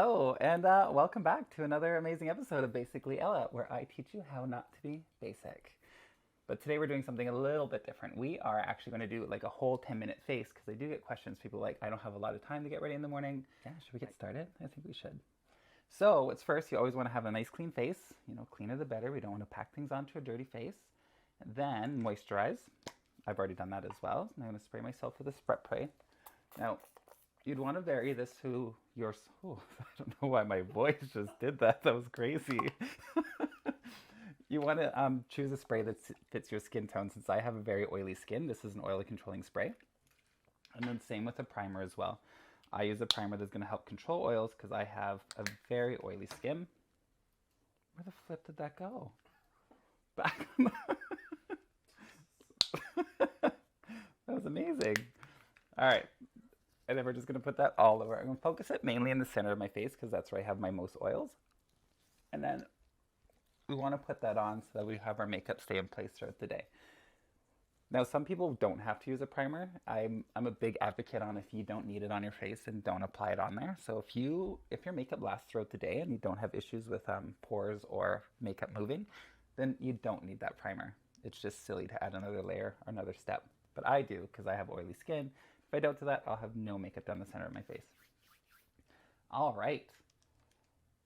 Hello, and welcome back to another amazing episode of Basically Ella, where I teach you how not to be basic. But today we're doing something a little bit different. We are actually going to do like a whole 10-minute face because I do get questions. People like, I don't have a lot of time to get ready in the morning. Yeah, should we get started? I think we should. So, what's first, you always want to have a nice clean face. You know, cleaner the better. We don't want to pack things onto a dirty face. Then moisturize. I've already done that as well. I'm going to spray myself with a spray. Now, you'd want to vary this to your. Oh, I don't know why my voice just did that. That was crazy. You want to choose a spray that fits your skin tone. Since I have a very oily skin, this is an oil controlling spray. And then same with a primer as well. I use a primer that's going to help control oils because I have a very oily skin. Where the flip did that go? Back. That was amazing. All right. And then we're just going to put that all over. I'm going to focus it mainly in the center of my face because that's where I have my most oils. And then we want to put that on so that we have our makeup stay in place throughout the day. Now, some people don't have to use a primer. I'm a big advocate on if you don't need it on your face, then don't apply it on there. So if your makeup lasts throughout the day and you don't have issues with pores or makeup moving, then you don't need that primer. It's just silly to add another layer or another step. But I do because I have oily skin. If I don't do that, I'll have no makeup down the center of my face. All right.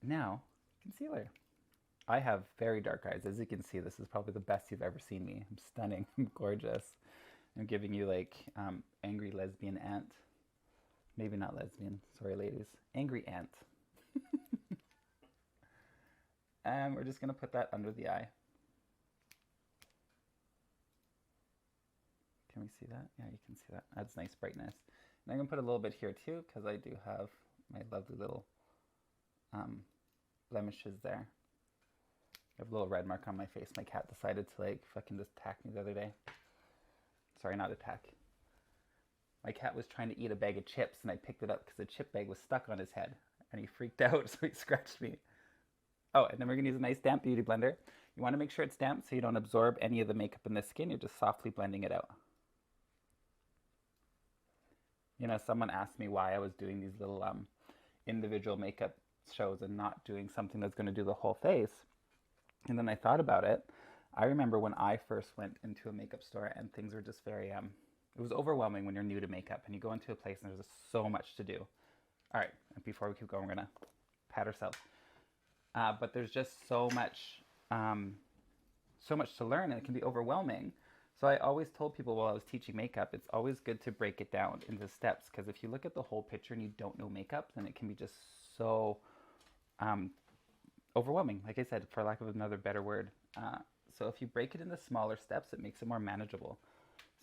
Now, concealer. I have very dark eyes. As you can see, this is probably the best you've ever seen me. I'm stunning. I'm gorgeous. I'm giving you like angry lesbian aunt. Maybe not lesbian. Sorry, ladies. Angry aunt. And we're just going to put that under the eye. Can we see that? Yeah, you can see that. Adds nice brightness. And I'm going to put a little bit here too because I do have my lovely little blemishes there. I have a little red mark on my face. My cat decided to like fucking just attack me the other day. Sorry, not attack. My cat was trying to eat a bag of chips and I picked it up because the chip bag was stuck on his head and he freaked out, so he scratched me. Oh, and then we're gonna use a nice damp beauty blender. You want to make sure it's damp so you don't absorb any of the makeup in the skin. You're just softly blending it out. You know, someone asked me why I was doing these little individual makeup shows and not doing something that's going to do the whole face. And then I thought about it. I remember when I first went into a makeup store and things were just very, it was overwhelming when you're new to makeup and you go into a place and there's just so much to do. All right, before we keep going, we're going to pat ourselves. But there's just so much to learn and it can be overwhelming. So I always told people while I was teaching makeup, it's always good to break it down into steps because if you look at the whole picture and you don't know makeup, then it can be just so overwhelming, like I said, for lack of another better word. So if you break it into smaller steps, it makes it more manageable.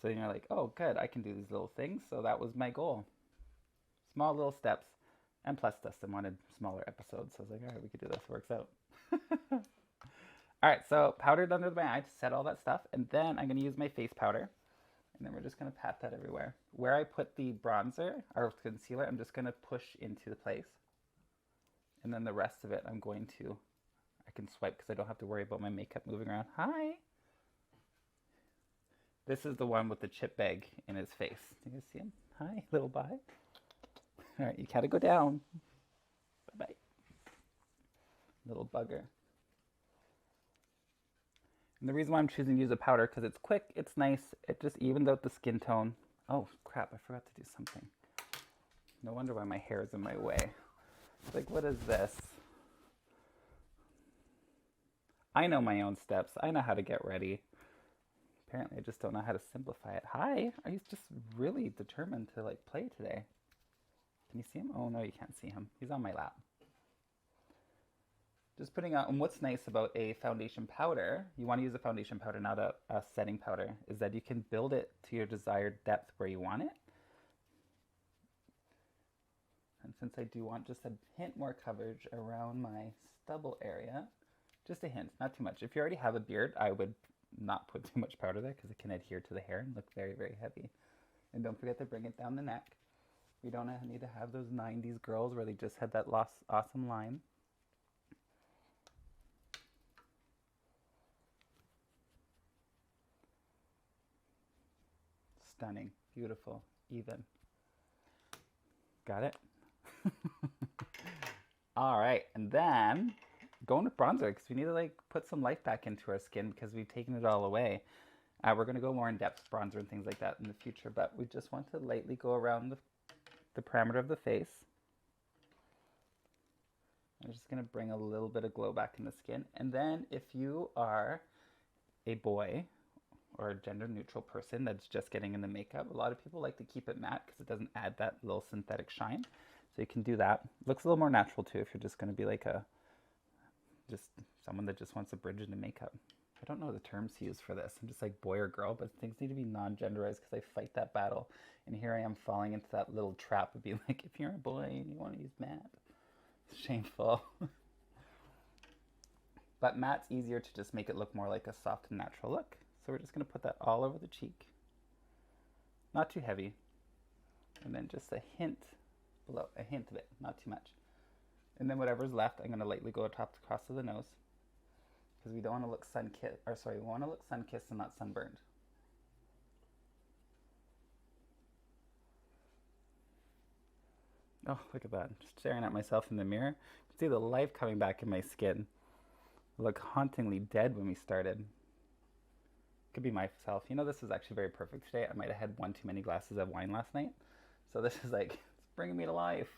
So you're like, oh, good, I can do these little things. So that was my goal. Small little steps. And plus, Dustin wanted smaller episodes. So I was like, all right, we could do this. It works out. All right, so powdered under my eye to set all that stuff. And then I'm going to use my face powder. And then we're just going to pat that everywhere. Where I put the bronzer or concealer, I'm just going to push into the place. And then the rest of it, I can swipe because I don't have to worry about my makeup moving around. Hi. This is the one with the chip bag in his face. Do you guys see him? Hi, little bye. All right, you gotta go down. Bye-bye. Little bugger. And the reason why I'm choosing to use a powder, because it's quick, it's nice, it just evens out the skin tone. Oh, crap, I forgot to do something. No wonder why my hair is in my way. Like, what is this? I know my own steps. I know how to get ready. Apparently, I just don't know how to simplify it. Hi, are you just really determined to like play today? Can you see him? Oh no, you can't see him. He's on my lap. Just putting on, and what's nice about a foundation powder, you want to use a foundation powder, not a setting powder, is that you can build it to your desired depth where you want it. And since I do want just a hint more coverage around my stubble area, just a hint, not too much. If you already have a beard, I would not put too much powder there because it can adhere to the hair and look very, very heavy. And don't forget to bring it down the neck. We don't need to have those 90s girls where they just had that awesome line. Stunning, beautiful, even. Got it? All right, and then going with bronzer because we need to like put some life back into our skin because we've taken it all away. We're going to go more in depth bronzer and things like that in the future, but we just want to lightly go around the perimeter of the face. I'm just going to bring a little bit of glow back in the skin. And then if you are a boy or a gender neutral person that's just getting in the makeup, a lot of people like to keep it matte because it doesn't add that little synthetic shine. So you can do that. Looks a little more natural too if you're just going to be like just someone that just wants to bridge into makeup. I don't know the terms to use for this. I'm just like boy or girl, but things need to be non-genderized because I fight that battle. And here I am falling into that little trap of being like, if you're a boy and you want to use matte, it's shameful. But matte's easier to just make it look more like a soft and natural look. So we're just going to put that all over the cheek. Not too heavy. And then just a hint below, a hint of it, not too much. And then whatever's left, I'm going to lightly go across of the nose. Because we don't want to look sun-kissed, or sorry, we want to look sun-kissed and not sunburned. Oh, look at that. Just staring at myself in the mirror. You can see the life coming back in my skin. I look hauntingly dead when we started. Could be myself. You know, this is actually very perfect today. I might have had one too many glasses of wine last night. So this is like, it's bringing me to life.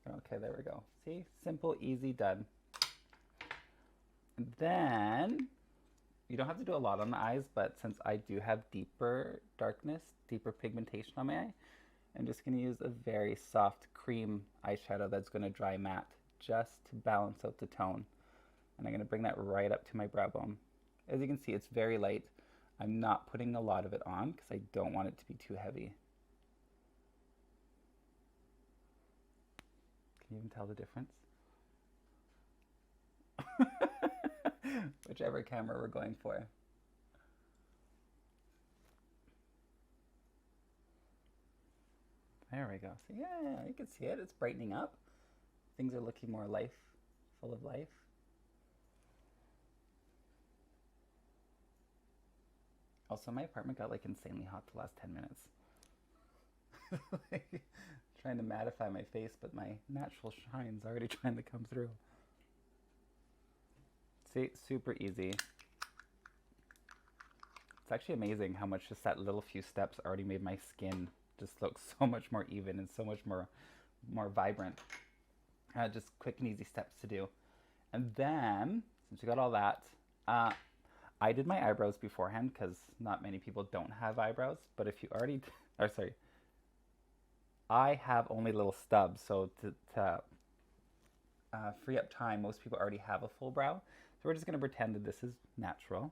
Okay, there we go. See? Simple, easy, done. And then, you don't have to do a lot on the eyes, but since I do have deeper darkness, deeper pigmentation on my eye, I'm just going to use a very soft cream eyeshadow that's going to dry matte just to balance out the tone. And I'm going to bring that right up to my brow bone. As you can see, it's very light. I'm not putting a lot of it on because I don't want it to be too heavy. Can you even tell the difference? Whichever camera we're going for. There we go. So yeah, you can see it. It's brightening up. Things are looking more full of life. Also, my apartment got like insanely hot the last 10 minutes. Like, trying to mattify my face, but my natural shine's already trying to come through. See, super easy. It's actually amazing how much just that little few steps already made my skin just look so much more even and so much more vibrant. Just quick and easy steps to do. And then, since we got all that, I did my eyebrows beforehand because not many people don't have eyebrows. But if you already, or sorry, I have only little stubs. So to free up time, most people already have a full brow. So we're just going to pretend that this is natural.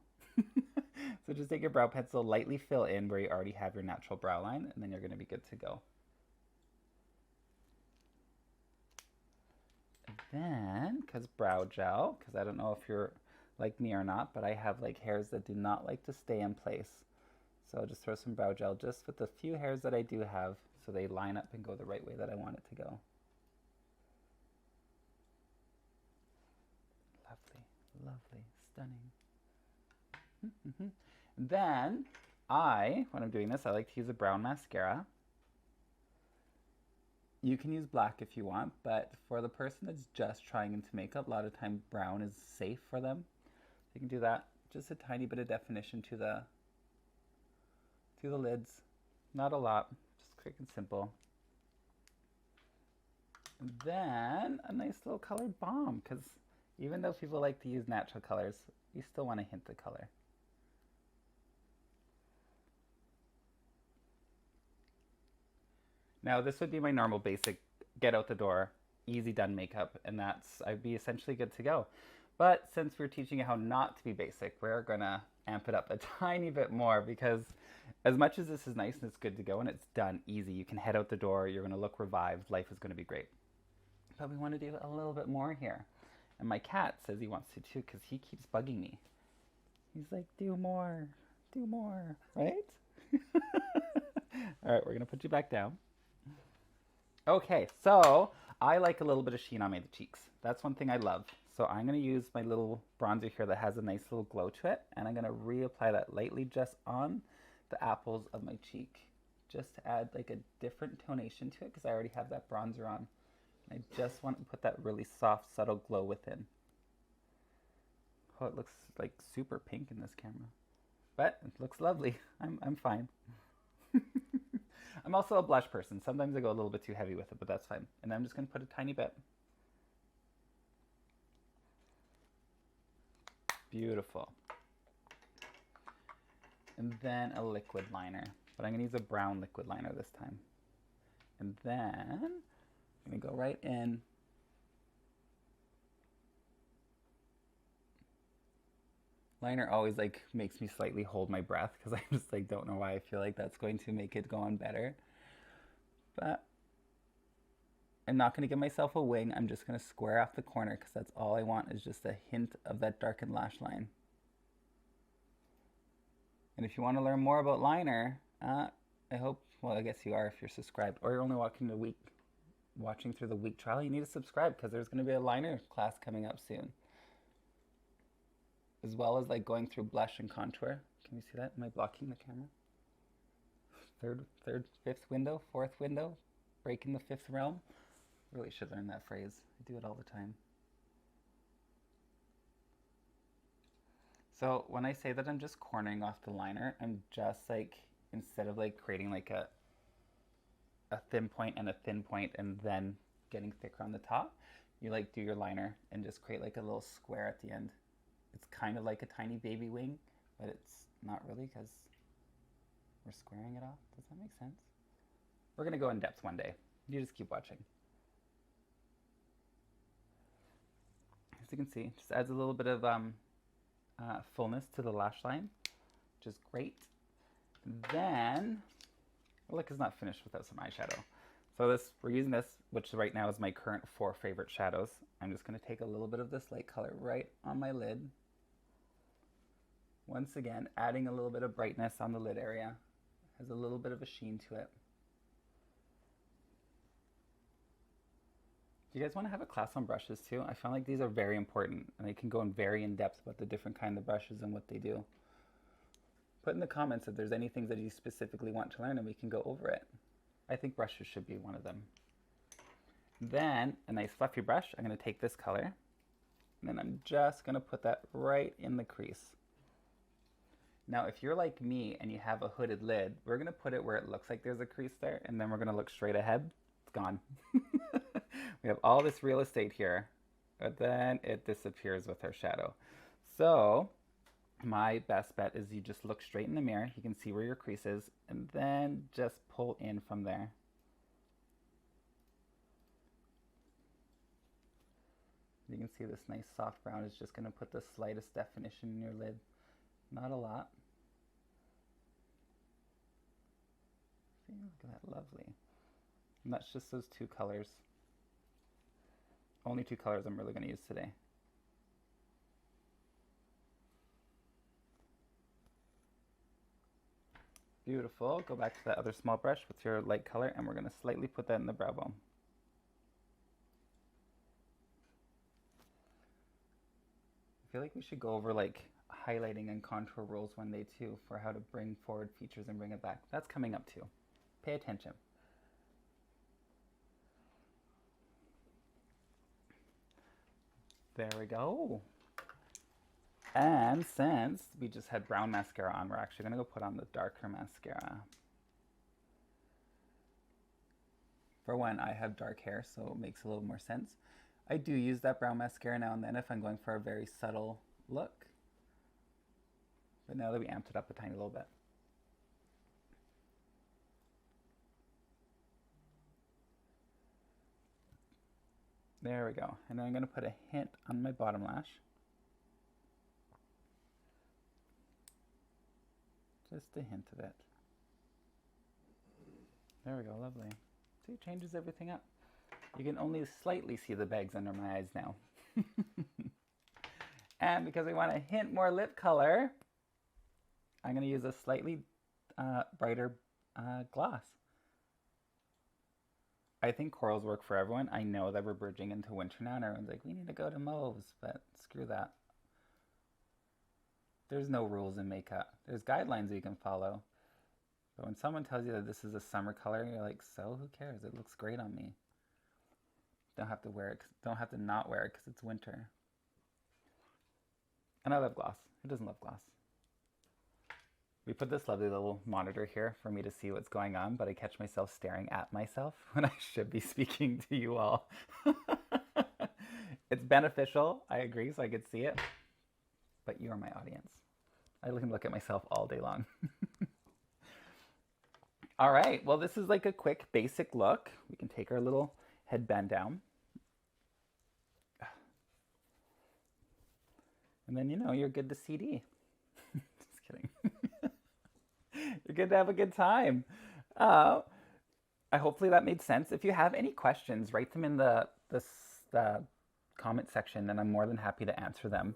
So just take your brow pencil, lightly fill in where you already have your natural brow line, and then you're going to be good to go. And then, because brow gel, because I don't know if you're like me or not, but I have like hairs that do not like to stay in place. So I'll just throw some brow gel just with the few hairs that I do have so they line up and go the right way that I want it to go. Lovely, lovely, stunning. Then when I'm doing this, I like to use a brown mascara. You can use black if you want, but for the person that's just trying into makeup, a lot of time brown is safe for them. You can do that. Just a tiny bit of definition to the lids. Not a lot, just quick and simple. And then a nice little colored balm, because even though people like to use natural colors, you still want to hint the color. Now this would be my normal basic get out the door, easy done makeup, and I'd be essentially good to go. But since we're teaching you how not to be basic, we're gonna amp it up a tiny bit more because as much as this is nice and it's good to go and it's done easy, you can head out the door, you're gonna look revived, life is gonna be great. But we wanna do a little bit more here. And my cat says he wants to too because he keeps bugging me. He's like, do more, right? All right, we're gonna put you back down. Okay, so I like a little bit of sheen on my cheeks. That's one thing I love. So I'm going to use my little bronzer here that has a nice little glow to it. And I'm going to reapply that lightly just on the apples of my cheek. just to add like a different tonation to it because I already have that bronzer on. I just want to put that really soft, subtle glow within. Oh, it looks like super pink in this camera. But it looks lovely. I'm fine. I'm also a blush person. Sometimes I go a little bit too heavy with it, but that's fine. And I'm just going to put a tiny bit. Beautiful. And then a liquid liner. But I'm going to use a brown liquid liner this time. And then I'm going to go right in. Liner always like makes me slightly hold my breath because I just like don't know why I feel like that's going to make it go on better. But I'm not going to give myself a wing. I'm just going to square off the corner because that's all I want is just a hint of that darkened lash line. And if you want to learn more about liner, I hope, well, I guess you are if you're subscribed, or you're only watching through the week trial, you need to subscribe because there's going to be a liner class coming up soon. As well as like going through blush and contour. Can you see that? Am I blocking the camera? Third, fifth window, fourth window, breaking the fifth realm. Really should learn that phrase. I do it all the time. So when I say that I'm just cornering off the liner, I'm just like, instead of like creating like a thin point and a thin point and then getting thicker on the top, you like do your liner and just create like a little square at the end. It's kind of like a tiny baby wing, but it's not really because we're squaring it off. Does that make sense? We're going to go in depth one day. You just keep watching. As you can see, just adds a little bit of fullness to the lash line, which is great. Then, well, look, it's not finished without some eyeshadow. So we're using this, which right now is my current 4 favorite shadows. I'm just going to take a little bit of this light color right on my lid. Once again, adding a little bit of brightness on the lid area. Has a little bit of a sheen to it. Do you guys want to have a class on brushes too? I find like these are very important and they can go in very in depth about the different kind of brushes and what they do. Put in the comments if there's any things that you specifically want to learn and we can go over it. I think brushes should be one of them. Then a nice fluffy brush, I'm going to take this color and then I'm just going to put that right in the crease. Now, if you're like me and you have a hooded lid, we're going to put it where it looks like there's a crease there, and then we're going to look straight ahead. It's gone. We have all this real estate here, but then it disappears with our shadow. So my best bet is you just look straight in the mirror. You can see where your crease is, and then just pull in from there. You can see this nice soft brown is just going to put the slightest definition in your lid. Not a lot. See, look at that, lovely. And that's just those 2 colors. Only 2 colors I'm really going to use today. Beautiful. Go back to that other small brush with your light color, and we're going to slightly put that in the brow bone. I feel like we should go over like highlighting and contour rules one day too for how to bring forward features and bring it back. That's coming up too. Pay attention. There we go. And since we just had brown mascara on, we're actually going to go put on the darker mascara. For one, I have dark hair, so it makes a little more sense. I do use that brown mascara now and then if I'm going for a very subtle look. But now that we amped it up a tiny little bit. There we go. And then I'm going to put a hint on my bottom lash. Just a hint of it. There we go, lovely. See, it changes everything up. You can only slightly see the bags under my eyes now. And because we want a hint more lip color, I'm going to use a slightly brighter gloss. I think corals work for everyone. I know that we're bridging into winter now and everyone's like, we need to go to mauves, but screw that. There's no rules in makeup. There's guidelines you can follow. But when someone tells you that this is a summer color, you're like, so who cares? It looks great on me. Don't have to wear it. Don't have to not wear it because it's winter. And I love gloss. Who doesn't love gloss? We put this lovely little monitor here for me to see what's going on, but I catch myself staring at myself when I should be speaking to you all. It's beneficial, I agree, so I could see it, but you're my audience. I can look at myself all day long. All right, well, this is like a quick basic look. We can take our little headband down. And then, you know, you're good to CD. Just kidding. You're good to have a good time. Hopefully that made sense. If you have any questions, write them in the comment section, and I'm more than happy to answer them.